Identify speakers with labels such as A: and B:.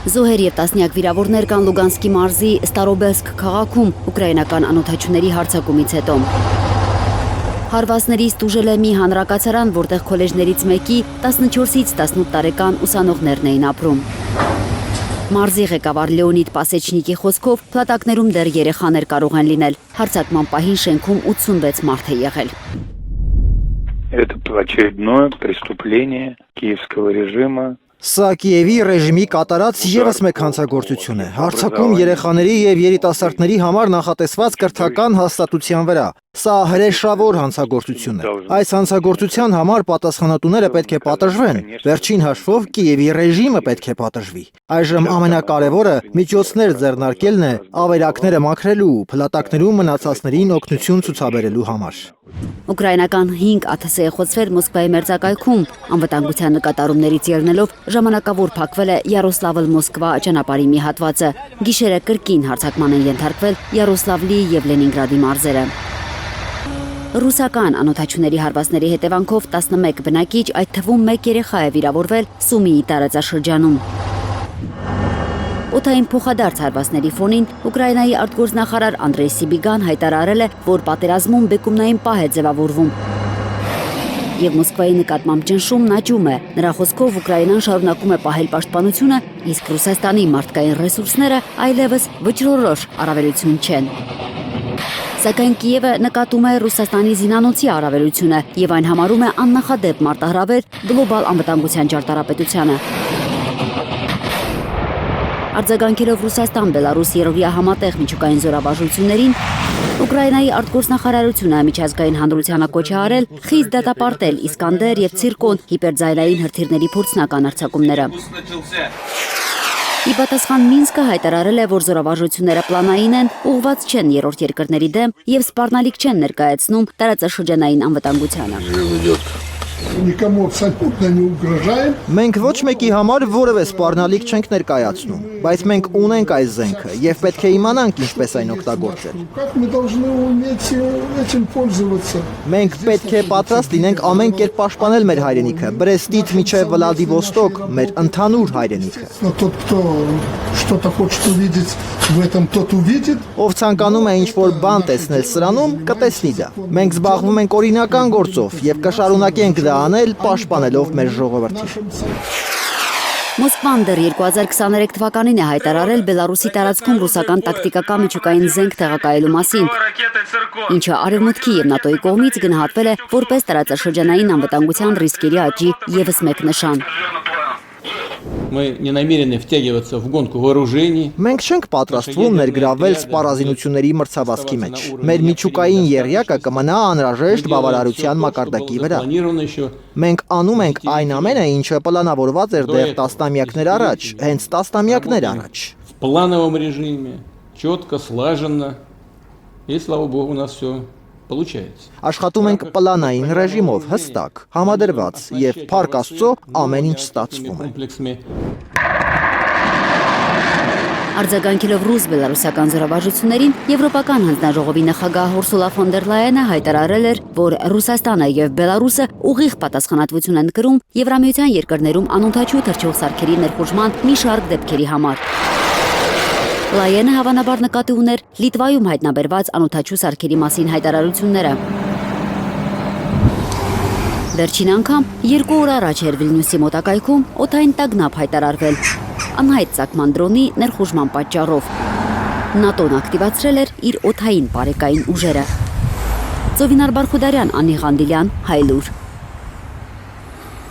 A: Զոհեր եւ տասնյակ վիրավորներ կան Լուգանսկի մարզի Ստարոբելսկ քաղաքում ուկրաինական անօթաչուների հարձակումից հետո։ Հարվածներից տուժել է մի հանրակացարան, որտեղ քոլեջներից մեկի 14-ից 18 տարեկան ուսանողներն էին ապրում։ Մարզի ղեկավար Լեոնիդ Պասեչնիկի խոսքով փլատակներում դեռ երեխաներ կարող են լինել։ Հարձակման պահին շենքում 86 մարդ է եղել։
B: Это очередное преступление киевского режима.
C: Սա Կիևի ռեժիմի կատարած ևս մեկ հանցագործություն է, հարձակում երեխաների և երիտասարդների համար նախատեսված կրթական հաստատության վրա։ Սա հրեշավոր հանցագործություն է։ Այս հանցագործության համար պատասխանատուները պետք է պատժվեն, վերջին հաշվով Կիևի ռեժիմը պետք է պատժվի։ Այժմ ամենակարևորը միջոցներ ձեռնարկելն է ավերակները մաքրելու, փլատակներում մնացածներին օգնություն ցուցաբերելու համար։
A: Ուկրաինական 5 ԱԹՍ է խոցվել Մոսկվայի մերձակայքում, անվտանգության նկատառումներից ելնելով ժամանակավոր փակվել է Յարոսլավլ-Մոսկվա ճանապարհի մի հատվածը։ Գիշերը կրկին հարձակման են ենթարկվել Յարոսլավլի եւ Լենինգրադի մարզերը։ Ռուսական անօթաչուների հարվածների հետևանքով 11 բնակիչ, այդ թվում 1 երեխա է վիրավորվել Սումիի տարածաշրջանում։ Օդային փոխադարձ հարվածների ֆոնին Ուկրաինայի արտգործնախարար Անդրեյ Սիբիգան հայտարարել է, որ պատերազմում բեկումնային պահ է ձևավորվում եւ Մոսկվայի նկատմամբ ճնշումն աճում է։ Նրա խոսքով Ուկրաինան շարունակում է պահել պաշտպանությունը, իսկ Ռուսաստանի մարդկային ռեսուրսները այլևս վճռորոշ առավելություն չեն։ Սակայն Կիևը նկատում է Ռուսաստանի զինանոցի առավելությունը եւ այն համարում է աննախադեպ մարտահրավեր գլոբալ անվտանգության ճարտարապետությանը։ Արձագանքելով Ռուսաստան-Բելարուս երրորդյա համատեղ միջուկային զորավարժություններին, Ուկրաինայի արտգործնախարարությունը միջազգային հանրությանը կոչ է արել խիստ դատապարտել Իսկանդեր եւ Ցիրկոն հիպերձայնային հրթիռների փորձնական արձակումները։ Ի պատասխան Մինսկը հայտարարել է, որ զորավարժությունները պլանային են, ուղղված չեն երրորդ երկրների դեմ եւ սպառնալիք չեն ներկայացնում տարածաշրջանային անվտանգությանը։
C: Մենք ոչ մեկի համար որևէ սպառնալիք չենք ներկայացնում, բայց մենք ունենք այս զենքը եւ պետք է իմանանք ինչպես այն օգտագործել։ Մենք պետք է պատրաստ լինենք ամեն կերպ պաշտպանել մեր հայրենիքը, Բրեստից մինչև Վլադիվոստոկ, մեր ընդհանուր հայրենիքը։ Ով ցանկանում է ինչ-որ բան տեսնել սրանում, կտեսնի դա։ Մենք զբաղվում ենք օրինական գործով եւ կշարունակենք դա անել պաշտպանելով մեր ժողովրդին։
A: Մոսկվան դեռ 2023 թվականին է հայտարարել Բելարուսի տարածքում ռուսական տակտիկական միջուկային զենք տեղակայելու մասին, ինչը Արևմուտքի եւ ՆԱՏՕ-ի կողմից գնահատվել է որպես տարածաշրջանային անվտանգության ռիսկերի աճի ևս մեկ նշան։
D: Мы не намерены втягиваться в гонку вооружений.
C: Մենք չենք պատրաստվում ներգրավել սպառազինությունների մրցավազքի մեջ։ Մեր միջուկային եռյակը կմնա անհրաժեշտ բավարարության մակարդակի վրա։ Մենք անում ենք այն ամենը, ինչը պլանավորված էր դեռ տասնամյակներ առաջ, հենց տասնամյակներ առաջ։
D: В плановом режиме, четко, слаженно. И слава богу, у нас все получается.
C: Աշխատում ենք պլանային ռեժիմով, հստակ, համադրված եւ փառք Աստծո ամեն ինչ ստացվում է։
A: Արձագանքելով ռուս-բելարուսական զորավարժություններին, Եվրոպական հանձնաժողովի նախագահ Ուրսուլա ֆոն դեր Լայենը հայտարարել էր, որ Ռուսաստանը եւ Բելարուսը ուղիղ պատասխանատվություն են կրում Եվրամիության երկրներում անօթաչու թռչող սարքերի ներխուժման մի շարք դեպքերի համար։ Լայենը հավանաբար նկատի ուներ Լիտվայում հայտնաբերված անօթաչու սարքերի մասին հայտարարությունները։ Վերջին անգամ 2 օր առաջ էր Վիլնյուսի մոտակայքում օդային տագնապ հայտարարվել անհայտ ծագման դրոնի ներխուժման պատճառով։ ՆԱՏՕ-ն ակտիվացրել էր իր օդային բարեկային ուժերը։ Ծովինար Բարխուդարյան, Անի Ղանդիլյան, Հայլուր։